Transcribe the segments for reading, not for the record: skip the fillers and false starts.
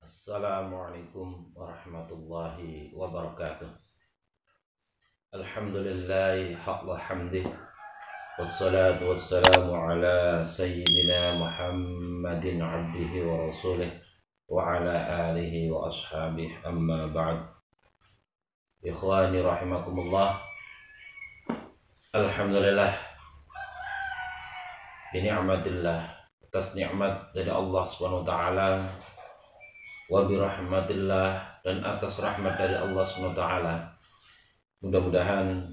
Assalamualaikum warahmatullahi wabarakatuh. Alhamdulillahi haqqa hamdih. Wassalatu wassalamu ala sayyidina Muhammadin abdihi wa rasulih wa ala alihi wa ashabihi amma ba'd. Ikhwani rahimakumullah. Alhamdulillah bini'matillah, atas nikmat dari Allah Subhanahu wa taala, wa birahmatillah, dan atas rahmat dari Allah SWT. Mudah-mudahan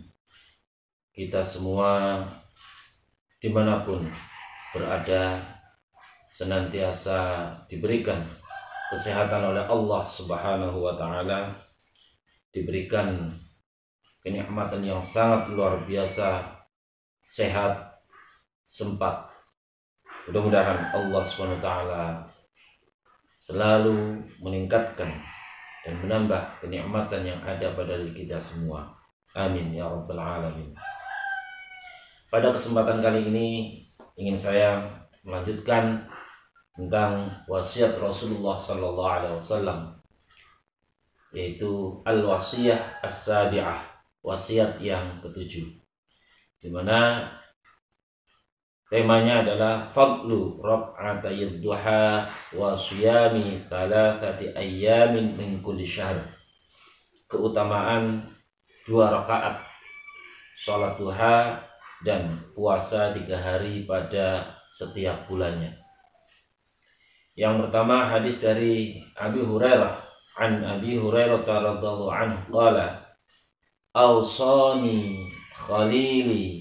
kita semua dimanapun berada senantiasa diberikan kesehatan oleh Allah Subhanahu wa taala, diberikan kenikmatan yang sangat luar biasa, sehat, sempat. Mudah-mudahan Allah Subhanahu wa taala selalu meningkatkan dan menambah kenikmatan yang ada pada diri kita semua. Amin ya rabbal alamin. Pada kesempatan kali ini ingin saya melanjutkan tentang wasiat Rasulullah sallallahu alaihi wasallam, yaitu al-wasiyah as-sabi'ah, wasiat yang ketujuh, di mana temanya adalah fadlu rak'atayid duha wa siyami thalathati ayyamin min kulli syahr. Keutamaan 2 rakaat salat duha dan puasa 3 hari pada setiap bulannya. Yang pertama hadis dari Abi Hurairah, an Abi Hurairah radhiyallahu anhu qala awsani khalili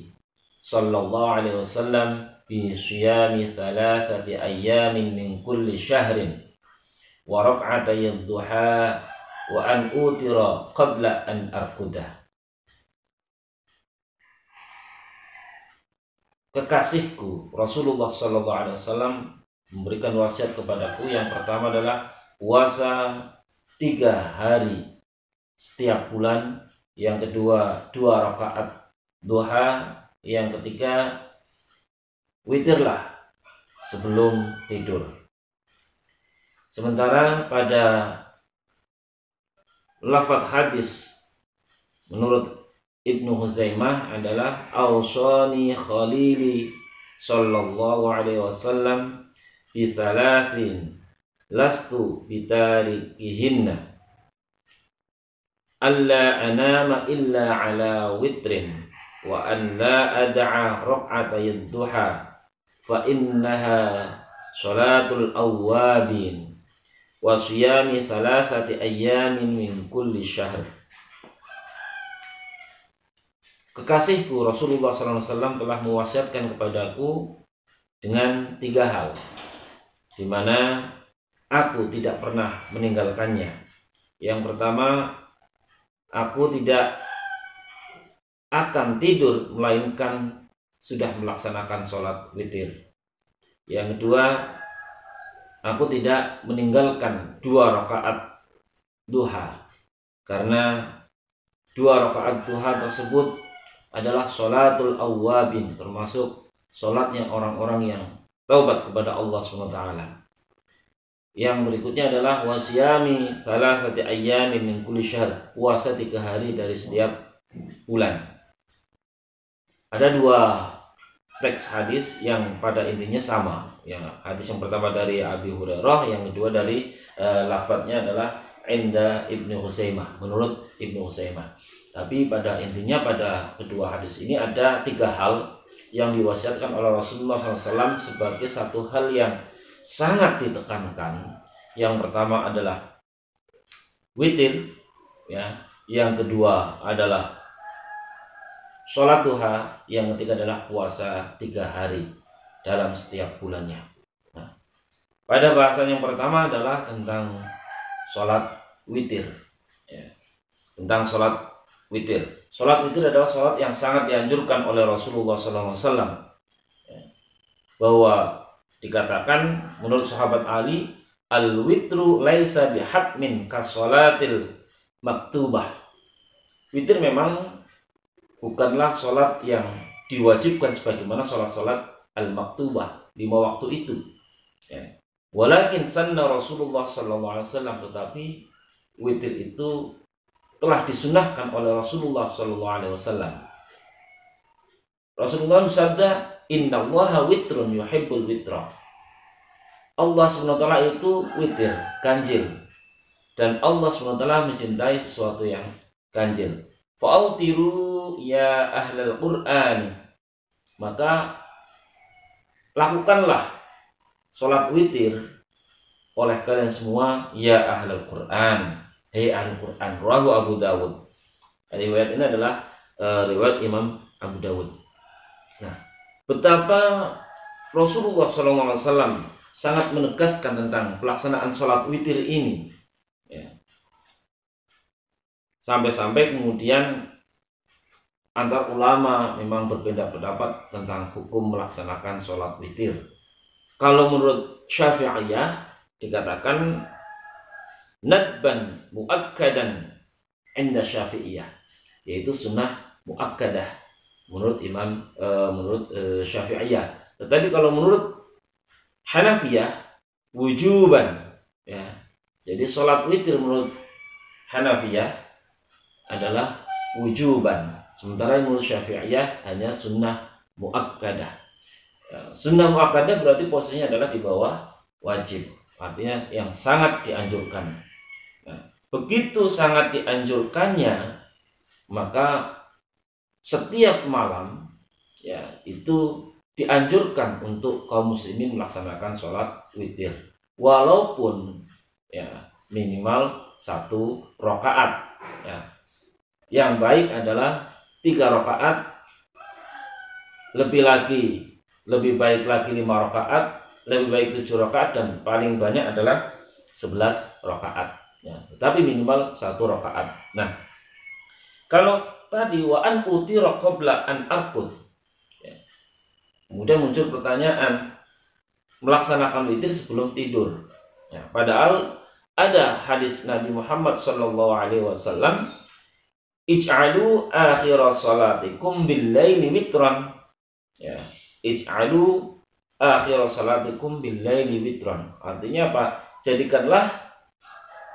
sallallahu alaihi wasallam bi siyami thalathati ayyamin min kulli syahrin wa rak'atay duha wa an utira qabla an arqudah. Kekasihku Rasulullah sallallahu alaihi wasallam memberikan wasiat kepadaku. Yang pertama adalah puasa 3 hari setiap bulan, yang kedua 2 rakaat duha, yang ketiga witirlah sebelum tidur. Sementara pada lafaz hadis menurut Ibnu Huzaimah adalah awsani khalili sallallahu alaihi wasallam bi thalathin lastu bitarikihinna alla anama illa ala witrin wa an la ad'a rak'atay duha fa innaha salatul awwabin wa siyami thalathati ayyamin min kulli syahr. Kekasihku Rasulullah SAW telah mewasiatkan kepadaku dengan 3 hal, di mana aku tidak pernah meninggalkannya. Yang pertama, aku tidak akan tidur melainkan sudah melaksanakan sholat witir. Yang kedua, aku tidak meninggalkan 2 rakaat duha, karena 2 rakaat duha tersebut adalah sholatul awwabin, termasuk sholatnya orang-orang yang taubat kepada Allah SWT. Yang berikutnya adalah wasyami thalathati ayyamin min kulli syahr, puasa 3 hari dari setiap bulan. Ada 2 teks hadis yang pada intinya sama. Yang hadis yang pertama dari Abi Hurairah, yang kedua dari lafadznya adalah inda Ibnu Huzaimah, menurut Ibnu Huzaimah. Tapi pada intinya pada kedua hadis ini ada 3 hal yang diwasiatkan oleh Rasulullah SAW sebagai satu hal yang sangat ditekankan. Yang pertama adalah witir, ya. Yang kedua adalah sholat duha, yang ketiga adalah puasa 3 hari dalam setiap bulannya. Nah, pada bahasan yang pertama adalah tentang sholat witir, ya. Tentang sholat witir. Sholat witir adalah sholat yang sangat dianjurkan oleh Rasulullah SAW, ya. Bahwa dikatakan menurut sahabat Ali, al-witru laisa bihatmin kasolatil maktubah. Witir memang bukanlah sholat yang diwajibkan sebagaimana sholat-sholat al-maktubah, 5 waktu itu, ya. Walakin sanna Rasulullah sallallahu alaihi wasallam, tetapi witir itu telah disunahkan oleh Rasulullah sallallahu alaihi wasallam. Rasulullah bersabda, "Innallaha witrun yuhibbul witra." Allah SWT itu witir, ganjil. Dan Allah SWT mencintai sesuatu yang ganjil. Fa'autiru ya ahlal Qur'an. Maka lakukanlah sholat witir oleh kalian semua, ya ahlul Quran, hei ahlul Quran. Rawahu Abu Dawud. Riwayat ini adalah riwayat Imam Abu Dawud. Nah, betapa Rasulullah SAW sangat menegaskan tentang pelaksanaan sholat witir ini, ya. Sampai-sampai kemudian antar ulama memang berbeda pendapat tentang hukum melaksanakan sholat witir. Kalau menurut Syafi'iyah dikatakan nadban muakkadan inda Syafi'iyah, yaitu sunnah muakkadah menurut Syafi'iyah. Tetapi kalau menurut Hanafiyah wujuban, ya. Jadi sholat witir menurut Hanafiyah adalah wujuban, sementara menurut Syafi'iyah hanya sunnah muakkadah. Sunnah muakkadah berarti posisinya adalah di bawah wajib, artinya yang sangat dianjurkan. Nah, begitu sangat dianjurkannya, maka setiap malam, ya, itu dianjurkan untuk kaum muslimin melaksanakan sholat witir, walaupun, ya, minimal 1 rakaat. Ya. Yang baik adalah 3 rakaat, lebih baik lagi 5 rakaat, lebih baik 7 rakaat, dan paling banyak adalah 11 rakaat. Ya, tetapi minimal 1 rakaat. Nah, kalau tadi wa an utira qabla an arqud, ya, kemudian muncul pertanyaan, melaksanakan witir sebelum tidur. Ya, padahal ada hadis Nabi Muhammad SAW, ij'alu akhira salatikum bil laili witran. Ya, ij'alu akhira salatikum bil laili witran. Artinya apa? Jadikanlah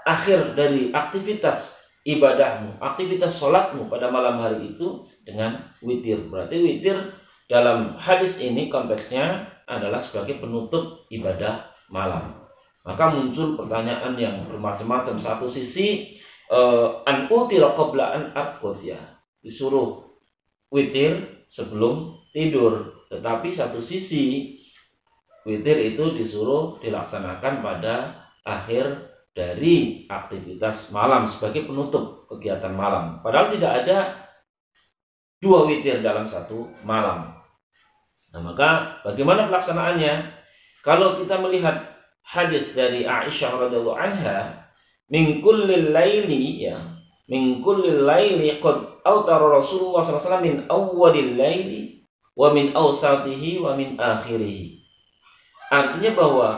akhir dari aktivitas ibadahmu, aktivitas sholatmu pada malam hari itu dengan witir. Berarti witir dalam hadis ini konteksnya adalah sebagai penutup ibadah malam. Maka muncul pertanyaan yang bermacam-macam. Satu sisi an utira qabla an arqud, ya, disuruh witir sebelum tidur. Tetapi satu sisi witir itu disuruh dilaksanakan pada akhir dari aktivitas malam sebagai penutup kegiatan malam. Padahal tidak ada 2 witir dalam 1 malam. Nah, maka bagaimana pelaksanaannya? Kalau kita melihat hadis dari Aisyah radhiyallahu anha, min kullil laili, ya, min kullil laili qad autara Rasulullah sallallahu alaihi wasallam min awwalil laili wa min awsatihi wa min akhirih. Artinya bahwa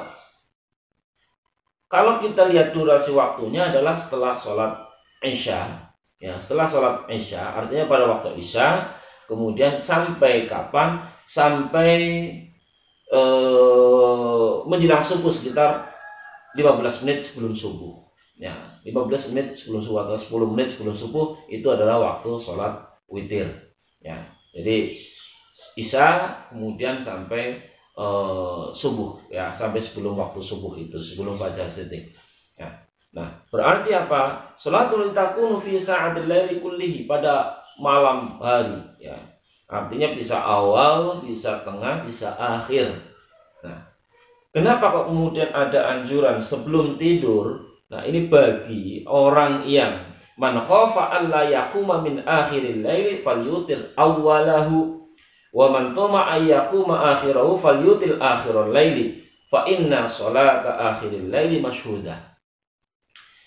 kalau kita lihat durasi waktunya adalah setelah sholat Isya, ya, setelah sholat Isya, artinya pada waktu Isya, kemudian sampai kapan? Sampai menjelang subuh, sekitar 15 menit sebelum subuh. Ya, 15 menit sebelum subuh atau 10 menit sebelum subuh itu adalah waktu sholat witir. Ya, jadi Isya kemudian sampai subuh, ya, sampai sebelum waktu subuh itu, sebelum fajar sidik. Ya. Nah, berarti apa? Sholatul takunu fi sa'atil laili kullihi, pada malam hari, ya. Artinya bisa awal, bisa tengah, bisa akhir. Nah, kenapa kok kemudian ada anjuran sebelum tidur? Nah, ini bagi orang yang man khafa alla yaquma min akhiril laili falyutir awwalahu, wa man tama ayyaquma akhirahu falyutil akhiral laili fa inna sholata akhiril laili masyhudah.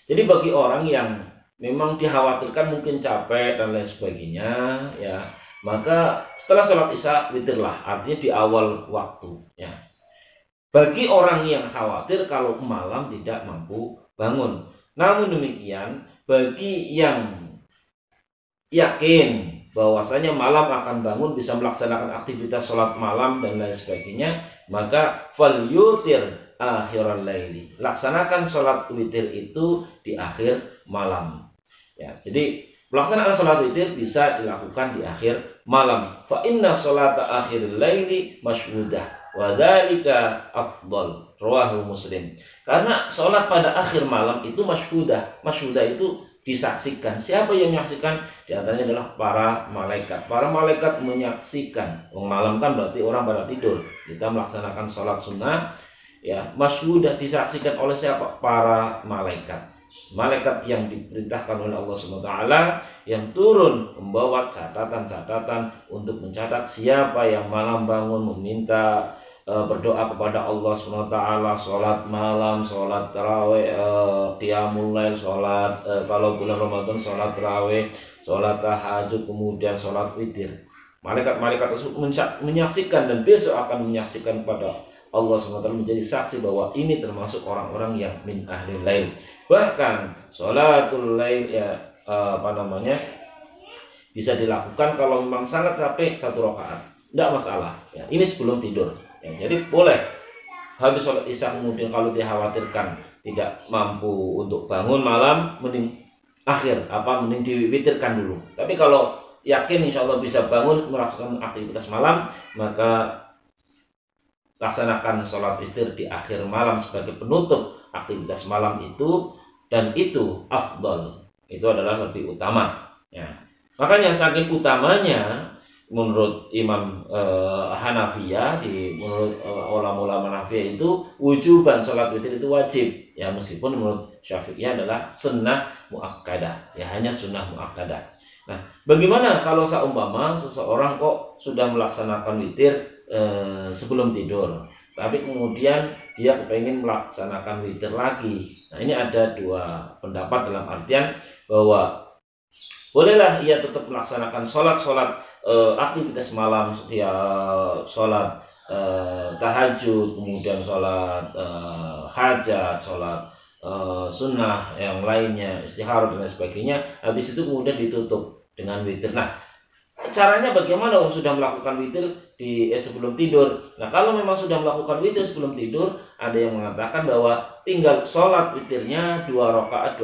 Jadi bagi orang yang memang dikhawatirkan mungkin capek dan lain sebagainya, ya, maka setelah sholat Isya witirlah, artinya di awal waktu, ya. Bagi orang yang khawatir kalau malam tidak mampu bangun. Namun demikian, bagi yang yakin bahwasanya malam akan bangun, bisa melaksanakan aktivitas sholat malam dan lain sebagainya, maka fal yutir akhiral laili. Laksanakan sholat witir itu di akhir malam. Ya, jadi pelaksanaan sholat witir bisa dilakukan di akhir malam. Fa inna sholata akhiril laili masyhudah wa dzalika afdal. Rawahu Muslim. Karena sholat pada akhir malam itu masyhudah. Masyhudah itu disaksikan. Siapa yang menyaksikan? Di antaranya adalah para malaikat. Para malaikat menyaksikan. Malam kan berarti orang pada tidur. Kita melaksanakan sholat sunnah, ya, masyhudah disaksikan oleh siapa? Para malaikat. Malaikat yang diperintahkan oleh Allah SWT yang turun membawa catatan-catatan untuk mencatat siapa yang malam bangun meminta berdoa kepada Allah SWT, sholat malam, sholat tarawih, qiyamul lail, sholat kalau bulan Ramadan sholat tarawih, sholat tahajud, kemudian sholat witir. Malaikat-malaikat tersebut menyaksikan dan besok akan menyaksikan kepada Allah SWT, menjadi saksi bahwa ini termasuk orang-orang yang min ahlil lail. Bahkan sholatul lail, ya, bisa dilakukan kalau memang sangat capek 1 rakaat, tidak masalah. Ya, ini sebelum tidur. Ya, jadi boleh habis sholat isya, kemudian kalau dikhawatirkan tidak mampu untuk bangun malam, mending mending diwitirkan dulu. Tapi kalau yakin insya Allah bisa bangun melaksanakan aktivitas malam, maka laksanakan sholat witir di akhir malam sebagai penutup aktivitas malam itu, dan itu afdal, itu adalah lebih utama. Ya. Makanya saking utamanya menurut Imam Hanafiyah, menurut ulama-ulama Hanafiyah itu wujuban sholat witir itu wajib. Ya, meskipun menurut Syafi'iyah adalah sunnah muakkadah, ya, hanya sunnah muakkadah. Nah, bagaimana kalau seumpama seseorang kok sudah melaksanakan witir sebelum tidur, tapi kemudian dia kepengen melaksanakan witir lagi? Nah, ini ada 2 pendapat dalam artian bahwa bolehlah ia tetap melaksanakan sholat aktivitas malam, ya, sholat tahajud, kemudian sholat hajat, sholat sunnah yang lainnya, istikharah dan sebagainya. Habis itu kemudian ditutup dengan witir. Nah, caranya bagaimana? Sudah melakukan witir sebelum tidur. Nah, kalau memang sudah melakukan witir sebelum tidur, ada yang mengatakan bahwa tinggal sholat witirnya 2 rakaat,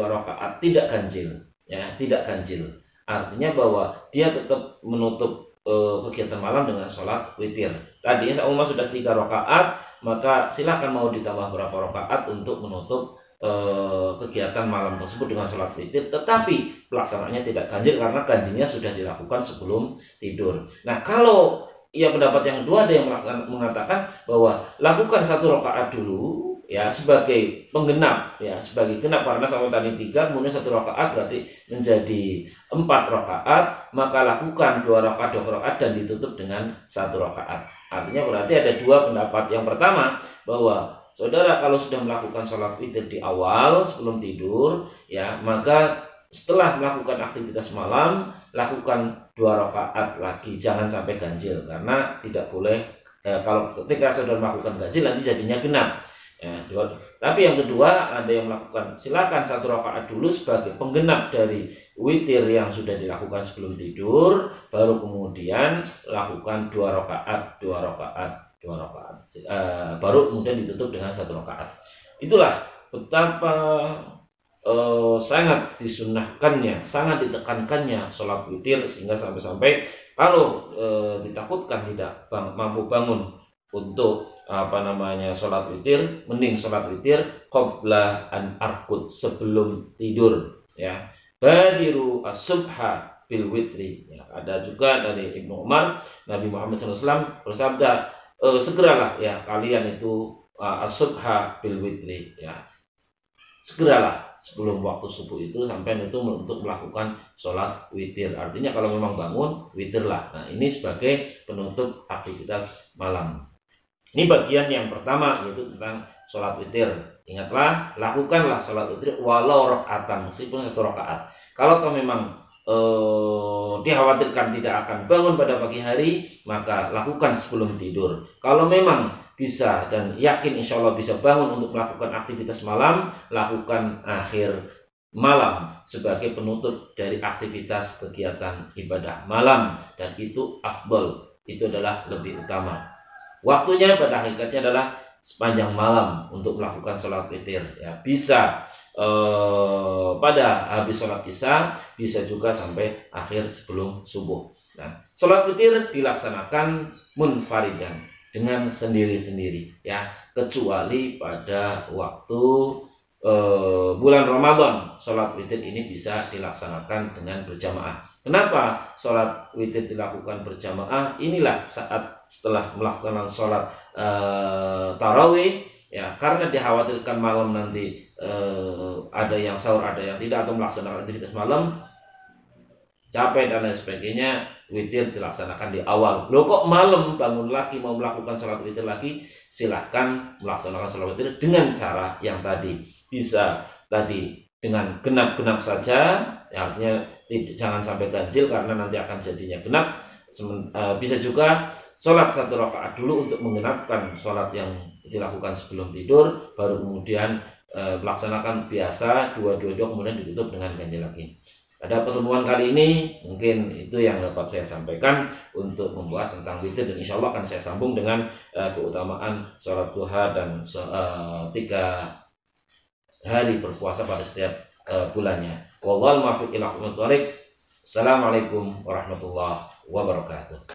tidak ganjil. Ya, tidak ganjil. Artinya bahwa dia tetap menutup kegiatan malam dengan sholat witir. Tadinya seumpama sudah 3 rakaat, maka silahkan mau ditambah berapa rakaat untuk menutup kegiatan malam tersebut dengan sholat witir. Tetapi pelaksanaannya tidak ganjil karena ganjilnya sudah dilakukan sebelum tidur. Nah, kalau pendapat yang kedua, ada yang mengatakan bahwa lakukan 1 rakaat dulu, ya, sebagai penggenap, ya, sebagai genap, karena sama tadi 3, kemudian 1 rakaat berarti menjadi 4 rakaat, maka lakukan 2 rakaat dan ditutup dengan 1 rakaat. Artinya berarti ada 2 pendapat. Yang pertama, bahwa saudara kalau sudah melakukan sholat witir di awal sebelum tidur, ya, maka setelah melakukan aktivitas malam lakukan 2 rakaat lagi, jangan sampai ganjil, karena tidak boleh. Kalau ketika saudara melakukan ganjil nanti jadinya genap. Ya, tapi yang kedua, ada yang melakukan silakan 1 rakaat dulu sebagai penggenap dari witir yang sudah dilakukan sebelum tidur, baru kemudian lakukan 2 rakaat, baru kemudian ditutup dengan 1 rakaat. Itulah betapa sangat disunnahkannya, sangat ditekankannya sholat witir, sehingga sampai-sampai kalau ditakutkan tidak mampu bangun untuk sholat witir, mending sholat witir qabla an arqud, sebelum tidur, ya. Badiru as-subha bil witri, ya. Ada juga dari Ibnu Umar, Nabi Muhammad SAW bersabda, segeralah, ya, kalian itu as-subha bil witri, ya, segeralah sebelum waktu subuh itu sampai itu untuk melakukan sholat witir. Artinya kalau memang bangun, witirlah. Nah, ini sebagai penutup aktivitas malam. Ini bagian yang pertama, yaitu tentang sholat witir. Ingatlah, lakukanlah sholat witir walau rakaatan, meskipun 1 rakaat. Kalau memang dikhawatirkan tidak akan bangun pada pagi hari, maka lakukan sebelum tidur. Kalau memang bisa dan yakin insya Allah bisa bangun untuk melakukan aktivitas malam, lakukan akhir malam sebagai penutup dari aktivitas kegiatan ibadah malam, dan itu afdal, itu adalah lebih utama. Waktunya pada hakikatnya adalah sepanjang malam untuk melakukan sholat witir. Ya, bisa pada habis sholat isya, bisa juga sampai akhir sebelum subuh. Nah, sholat witir dilaksanakan munfaridan, dengan sendiri-sendiri, ya, kecuali pada waktu bulan Ramadan. Sholat witir ini bisa dilaksanakan dengan berjamaah. Kenapa sholat witir dilakukan berjamaah? Inilah saat setelah melaksanakan sholat tarawih, ya, karena dikhawatirkan malam nanti ada yang sahur, ada yang tidak, atau melaksanakan aktivitas malam capek dan lain sebagainya, witir dilaksanakan di awal. Loh, kok malam bangun lagi mau melakukan sholat witir lagi? Silahkan melaksanakan sholat witir dengan cara yang tadi. Bisa tadi dengan genap-genap saja, ya, artinya jangan sampai ganjil karena nanti akan jadinya genap. Bisa juga sholat 1 rakaat dulu untuk menggenapkan sholat yang dilakukan sebelum tidur, baru kemudian melaksanakan biasa 2-2 kemudian ditutup dengan ganjil lagi. Pada pertemuan kali ini mungkin itu yang dapat saya sampaikan untuk membahas tentang witir, dan insya Allah akan saya sambung dengan keutamaan sholat duha dan 3 hari berpuasa pada setiap bulannya. Wallahul muwaffiq ila aqwamit thoriq. Assalamualaikum warahmatullahi wabarakatuh.